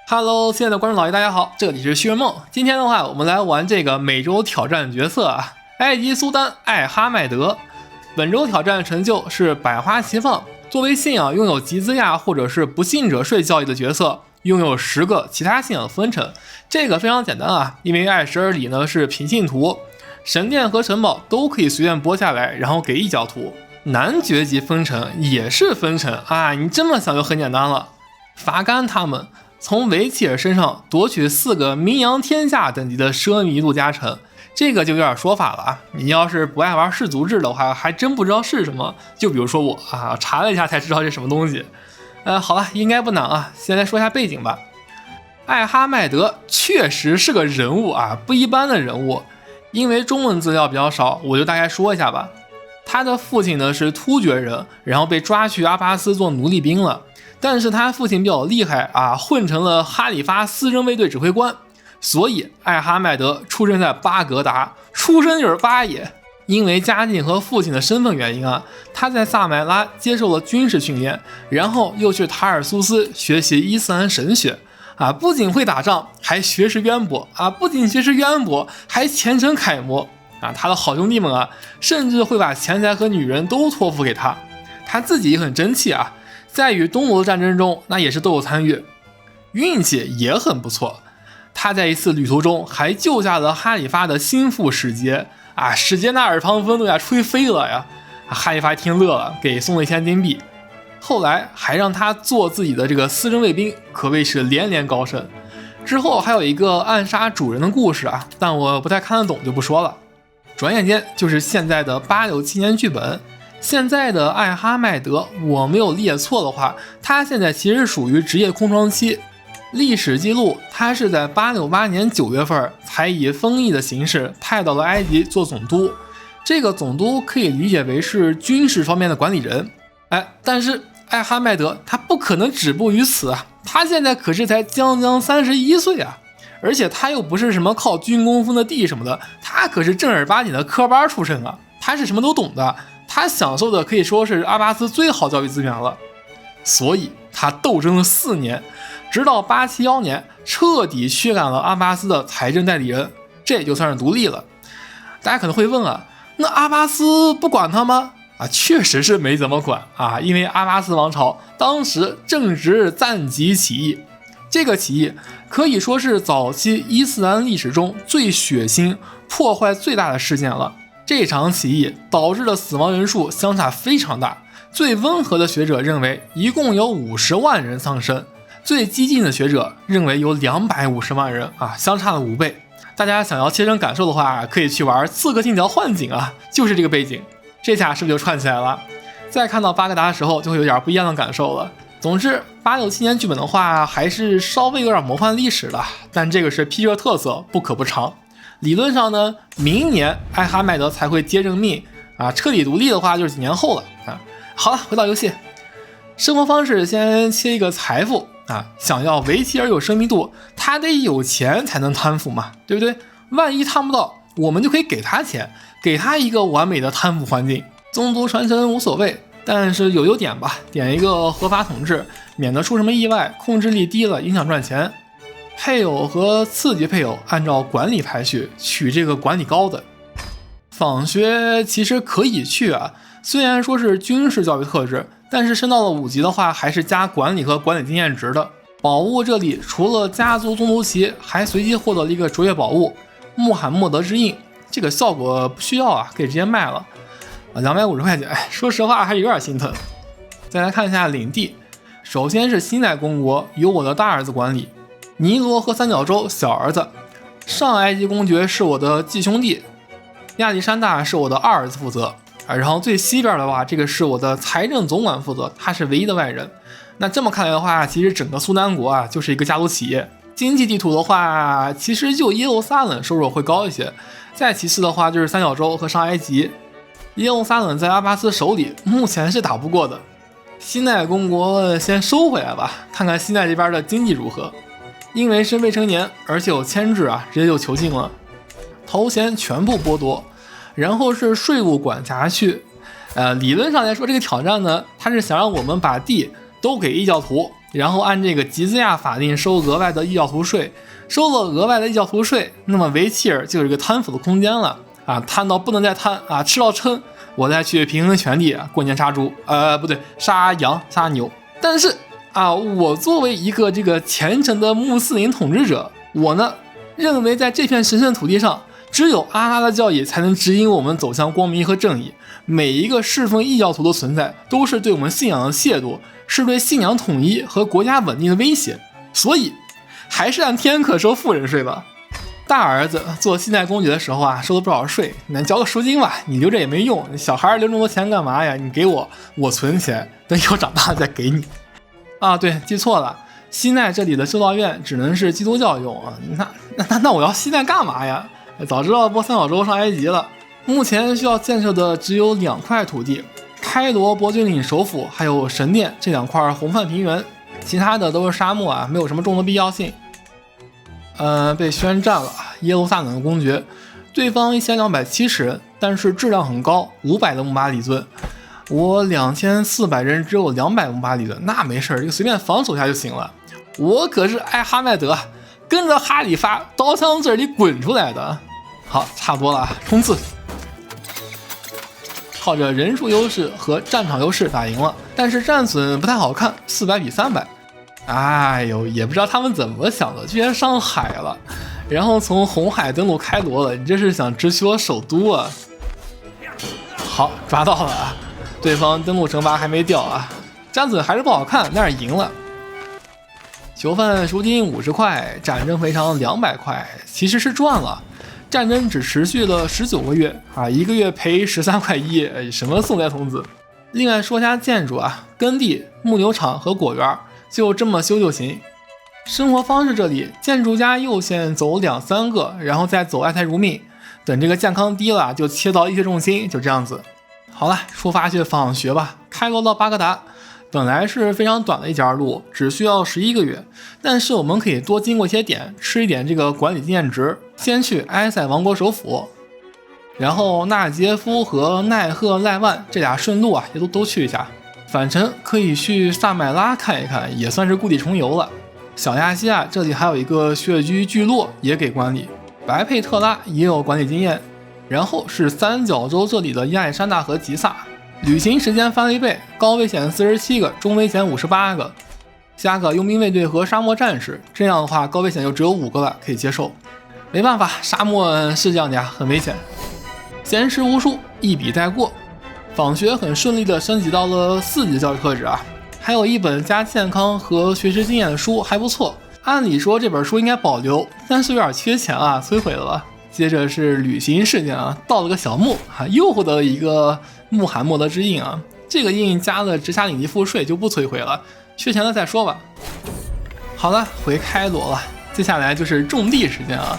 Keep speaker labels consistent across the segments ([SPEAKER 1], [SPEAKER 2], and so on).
[SPEAKER 1] Hello， 亲爱的观众老爷，大家好，这里是旭日梦。今天的话，我们来玩这个每周挑战角色啊，埃及苏丹艾哈迈德。本周挑战成就是百花齐放，作为信仰拥有吉兹亚或者是不信者税教义的角色，拥有10个其他信仰的分成。这个非常简单啊，因为艾什尔里呢是平信徒，神殿和城堡都可以随便拨下来，然后给异教徒。男爵级分成也是分成啊，你这么想就很简单了，伐干他们。从维契尔身上夺取4个名扬天下等级的奢靡度加成，这个就有点说法了啊！你要是不爱玩氏族制的话，还真不知道是什么。就比如说我啊，查了一下才知道这什么东西。好了，应该不难啊。先来说一下背景吧。艾哈迈德确实是个人物啊，不一般的人物。因为中文资料比较少，我就大概说一下吧。他的父亲呢是突厥人，然后被抓去阿巴斯做奴隶兵了。但是他父亲比较厉害啊，混成了哈里发私人卫队指挥官，所以艾哈迈德出生在巴格达，出生就是巴也。因为家境和父亲的身份原因啊，他在萨麦拉接受了军事训练，然后又去塔尔苏斯学习伊斯兰神学啊，不仅会打仗，还学识渊博啊，不仅学识渊博，还虔诚楷模啊。他的好兄弟们啊，甚至会把钱财和女人都托付给他，他自己也很争气啊。在与东罗的战争中，那也是都有参与，运气也很不错。他在一次旅途中还救下了哈里发的心腹使节啊，使节那耳旁风都要吹飞了呀！哈里发一听乐了，给送了1000金币。后来还让他做自己的这个私人卫兵，可谓是连连高升。之后还有一个暗杀主人的故事啊，但我不太看得懂，就不说了。转眼间就是现在的867年剧本。现在的艾哈迈德，我没有列错的话，他现在其实属于职业空窗期。历史记录，他是在868年9月份才以封邑的形式派到了埃及做总督。这个总督可以理解为是军事方面的管理人。但是艾哈迈德他不可能止步于此啊，他现在可是才将31岁啊，而且他又不是什么靠军功封的地什么的，他可是正儿八经的科班出身啊，他是什么都懂的。他享受的可以说是阿巴斯最好教育资源了，所以他斗争了4年，直到871年彻底驱赶了阿巴斯的财政代理人，这就算是独立了。大家可能会问啊，那阿巴斯不管他吗？确实是没怎么管啊，因为阿巴斯王朝当时正值赞吉起义，这个起义可以说是早期伊斯兰历史中最血腥、破坏最大的事件了。这场起义导致的死亡人数相差非常大，最温和的学者认为一共有50万人丧生，最激进的学者认为有250万人啊，相差了5倍。大家想要切身感受的话，可以去玩《刺客信条：幻景》啊，就是这个背景，这下是不是就串起来了？再看到巴格达的时候，就会有点不一样的感受了。总之，867年剧本的话，还是稍微有点魔幻历史了，但这个是批热特色，不可不尝。理论上呢，明年艾哈迈德才会接任命啊，彻底独立的话就是几年后了啊。好了，回到游戏，生活方式先切一个财富啊，想要维契尔有生命度，他得有钱才能贪腐嘛，对不对？万一贪不到，我们就可以给他钱，给他一个完美的贪腐环境。宗族传承无所谓，但是有优点吧，点一个合法统治，免得出什么意外，控制力低了影响赚钱。配偶和次级配偶按照管理排序，取这个管理高的。访学其实可以去啊，虽然说是军事教育特质，但是升到了5级的话，还是加管理和管理经验值的。宝物这里除了家族宗族旗，还随机获得了一个卓越宝物穆罕默德之印，这个效果不需要啊，可以直接卖了，250块钱，说实话还有点心疼。再来看一下领地，首先是西奈公国，由我的大儿子管理。尼罗和三角洲小儿子，上埃及公爵是我的继兄弟，亚历山大是我的2儿子负责然后最西边的话，这个是我的财政总管负责，他是唯一的外人。那这么看来的话，其实整个苏丹国啊就是一个家族企业。经济地图的话，其实就耶路撒冷收入会高一些，再其次的话就是三角洲和上埃及。耶路撒冷在阿巴斯手里目前是打不过的，西奈公国先收回来吧，看看西奈这边的经济如何。因为是未成年，而且有牵制啊，直接就囚禁了，头衔全部剥夺。然后是税务管辖区，理论上来说，这个挑战呢，它是想让我们把地都给异教徒，然后按这个吉兹亚法令收额外的异教徒税，收了额外的异教徒税，那么维契尔就有一个贪腐的空间了啊，贪到不能再贪啊，吃到撑，我再去平衡权力过年杀猪，不对，杀羊杀牛。但是啊，我作为一个这个虔诚的穆斯林统治者，我呢认为在这片神圣土地上，只有阿拉的教义才能指引我们走向光明和正义。每一个侍奉异教徒的存在，都是对我们信仰的亵渎，是对信仰统一和国家稳定的威胁。所以，还是按天课收富人税吧。大儿子做西奈公爵的时候啊，收了不少税，你交个赎金吧，你留着也没用。小孩留这么多钱干嘛呀？你给我，我存钱，等以后长大了再给你。啊，对，记错了，西奈这里的修道院只能是基督教用啊。那我要西奈干嘛呀？早知道拨三角洲上埃及了。目前需要建设的只有2块土地，开罗伯君岭首府还有神殿这2块红泛平原，其他的都是沙漠啊，没有什么种的必要性。被宣战了，耶路撒冷的公爵，对方1270人，但是质量很高，500的木巴里尊。我2400人只有200木巴里尊，那没事，这个随便防守一下就行了。我可是艾哈迈德跟着哈里发刀枪这里滚出来的。好，差不多了，冲刺！靠着人数优势和战场优势打赢了，但是战损不太好看，400比300。哎呦，也不知道他们怎么想的，居然上海了，然后从红海登陆开罗了，你这是想直取我首都啊？好，抓到了啊！对方登陆惩罚还没掉啊，战损还是不好看，但是赢了。囚犯赎金50块，战争赔偿200块，其实是赚了。战争只持续了19个月啊，1个月赔13块1，什么宋代童子。另外说下建筑啊，耕地、牧牛场和果园就这么修就行。生活方式这里，建筑家右线走2-3个，然后再走爱财如命，等这个健康低了就切到医学中心，就这样子。好了，出发去访学吧。开罗到巴格达本来是非常短的一截路，只需要11个月，但是我们可以多经过一些点，吃一点这个管理经验值。先去埃塞王国首府，然后纳杰夫和奈赫赖万这俩顺路啊，也都去一下。返程可以去萨麦拉看一看，也算是故地重游了。小亚细亚这里还有一个血居聚落也给管理，白佩特拉也有管理经验。然后是三角洲这里的亚历山大和吉萨，旅行时间翻了1倍，高危险47个，中危险58个，加个佣兵卫队和沙漠战士，这样的话高危险就只有5个了，可以接受。没办法，沙漠是这样的呀，很危险。闲时无书，一笔带过。访学很顺利的升级到了4级教育特质啊，还有一本加健康和学习经验的书，还不错。按理说这本书应该保留，但是有点缺钱啊，摧毁了吧。接着是旅行事件啊，到了个小墓啊，又获得了一个穆罕默德之印啊，这个印加了直辖领地赋税就不摧毁了，缺钱了再说吧。好了，回开罗了，接下来就是种地时间啊。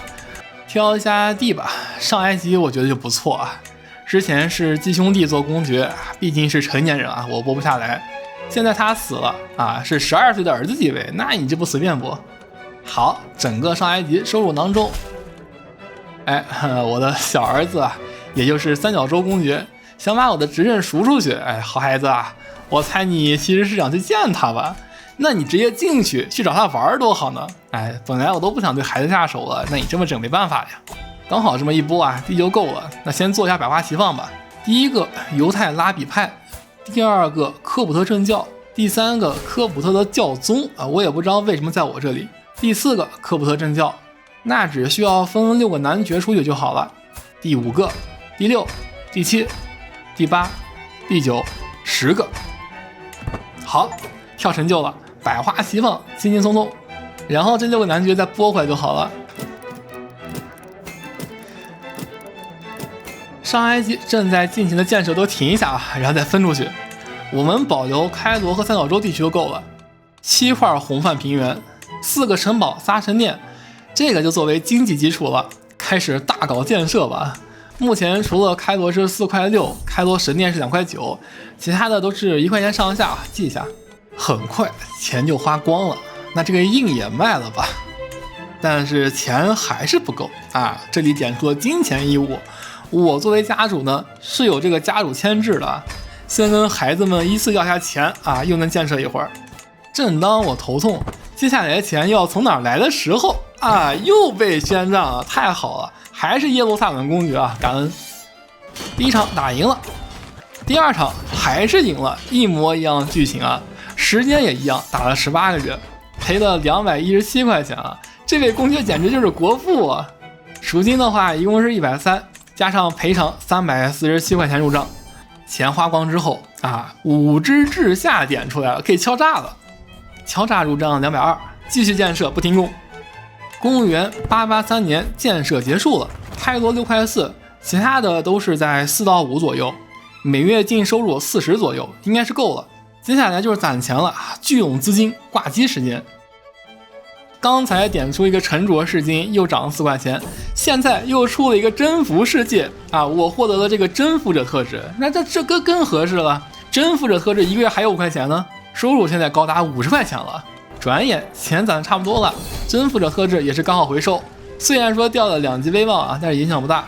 [SPEAKER 1] 挑一下地吧，上埃及我觉得就不错啊。之前是继兄弟做公爵，毕竟是成年人啊，我播不下来。现在他死了啊，是12岁的儿子继位，那你这不随便播？好，整个上埃及收入囊中。哎，我的小儿子啊，也就是三角洲公爵，想把我的执政赎出去。哎，好孩子啊，我猜你其实是想去见他吧？那你直接进去找他玩多好呢？哎，本来我都不想对孩子下手了，那你这么整没办法呀。刚好这么一波啊，地就够了。那先做一下百花齐放吧。第一个犹太拉比派，第二个科普特正教，第三个科普特的教宗啊，我也不知道为什么在我这里。第四个科普特正教，那只需要分6个男爵出去就好了。第5个、第6、第7、第8、第9、10个。好，跳成就了。百花齐放，轻轻松松，然后这6个男爵再拨回来就好了。上埃及正在进行的建设都停一下啊，然后再分出去。我们保留开罗和三角洲地区就够了。7块红泛平原，4个城堡，3神殿，这个就作为经济基础了。开始大搞建设吧。目前除了开罗是4块6，开罗神殿是2块9，其他的都是1块钱上下，记一下。很快钱就花光了，那这个印也卖了吧，但是钱还是不够啊！这里点出了金钱义务，我作为家主呢是有这个家主签制的，先跟孩子们依次要下钱啊，又能建设一会儿。正当我头痛，接下来的钱要从哪儿来的时候啊，又被宣战了，太好了，还是耶路撒冷公爵啊，感恩。第一场打赢了，第二场还是赢了，一模一样的剧情啊，时间也一样，打了18个月，赔了217块钱啊，这位公爵简直就是国父啊！赎金的话一共是130，加上赔偿347块钱入账，钱花光之后啊，五之治下点出来了，可以敲诈了，敲诈入账220，继续建设不停工。公元883年建设结束了，开罗6块4，其他的都是在4到5左右，每月净收入40左右，应该是够了。接下来就是攒钱了，聚拢资金，挂机时间。刚才点出一个沉着世金，又涨了4块钱，现在又出了一个征服世界啊！我获得了这个征服者特质，那这个更合适了。征服者特质一个月还有5块钱呢，收入现在高达50块钱了。转眼钱攒的差不多了，征服者特质也是刚好回收。虽然说掉了2级威望啊，但是影响不大。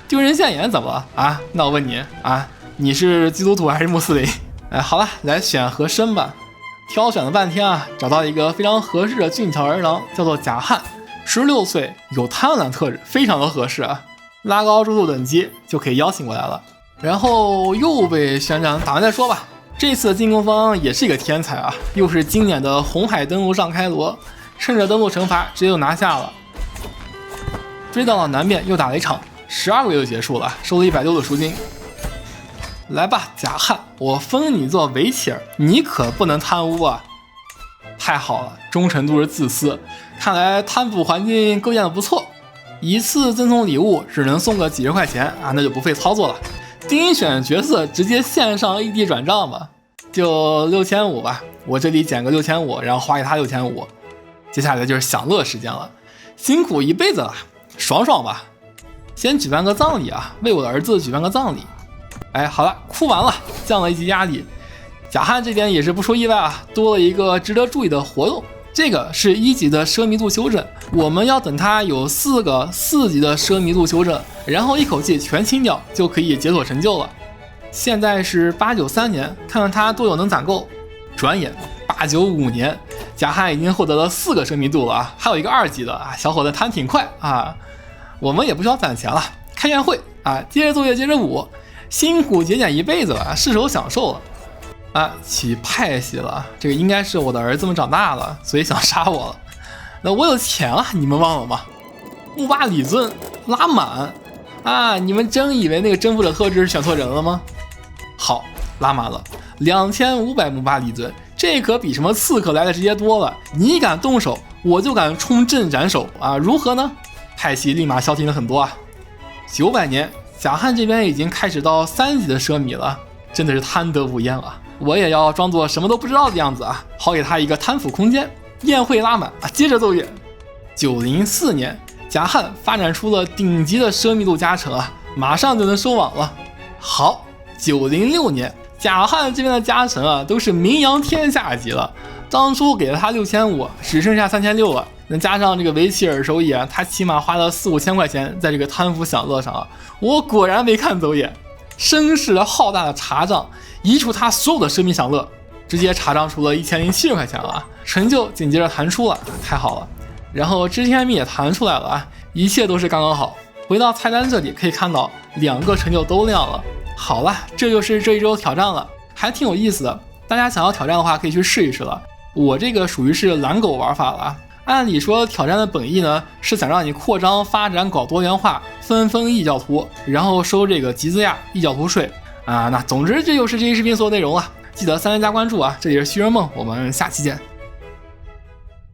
[SPEAKER 1] 丢人现眼怎么了啊？那我问你啊，你是基督徒还是穆斯林？哎，好了，来选和珅吧。挑选了半天啊，找到一个非常合适的俊俏儿郎，叫做贾汉，16岁，有贪婪特质，非常的合适啊。拉高住宿等级就可以邀请过来了。然后又被宣战，打完再说吧。这次的进攻方也是一个天才啊，又是今年的红海登陆上开罗，趁着登陆惩罚直接就拿下了。追到了南边，又打了一场，12个月就结束了，收了160的赎金。来吧，贾汉，我封你做维齐尔，你可不能贪污啊！太好了，忠诚度是自私，看来贪腐环境构建的不错。一次赠送礼物只能送个几十块钱啊，那就不费操作了。精选角色直接线上异地转账吧，就6500吧，我这里减个6500，然后花给他6500。接下来就是享乐时间了，辛苦一辈子了，爽爽吧！先举办个葬礼啊，为我的儿子举办个葬礼。哎，好了，哭完了，降了1级压力。贾汉这边也是不出意外啊，多了一个值得注意的活动，这个是1级的奢靡度修正，我们要等它有4个4级的奢靡度修正，然后一口气全清掉，就可以解锁成就了。现在是893年，看看它多久能攒够。转眼895年，贾汉已经获得了4个奢靡度了啊，还有一个2级的啊，小伙子贪挺快啊。我们也不需要攒钱了，开宴会啊，接着作业接着舞。辛苦节俭一辈子了，是时候享受了啊！起派系了，这个应该是我的儿子们长大了，所以想杀我了。那我有钱了，你们忘了吗？穆巴里尊拉满啊！你们真以为那个征服者特质是选错人了吗？好，拉满了2500穆巴里尊，这可比什么刺客来的直接多了。你敢动手，我就敢冲阵斩首啊！如何呢？派系立马消停了很多啊！900年。贾汉这边已经开始到3级的奢靡了，真的是贪得无厌啊！我也要装作什么都不知道的样子啊，好给他一个贪腐空间。宴会拉满啊，接着奏乐。904年，贾汉发展出了顶级的奢靡度加成啊，马上就能收网了。好，906年，贾汉这边的加成啊，都是名扬天下级了。当初给了他6500，只剩下3600了。能加上这个维齐尔收益啊，他起码花了4-5千块钱在这个贪腐享乐上啊。我果然没看走眼，声势浩大的查账移除他所有的奢靡享乐，直接查账出了1070块钱了，成就紧接着弹出了，太好了。然后知天命也弹出来了啊，一切都是刚刚好。回到菜单这里可以看到2个成就都亮了。好了，这就是这一周挑战了，还挺有意思的。大家想要挑战的话可以去试一试了。我这个属于是懒狗玩法了啊。按理说挑战的本意呢，是想让你扩张发展搞多元化，分异教徒，然后收这个吉兹亚异教徒税啊。那总之这就是这期视频所有内容了，记得3连加关注啊！这里是虚人梦，我们下期见。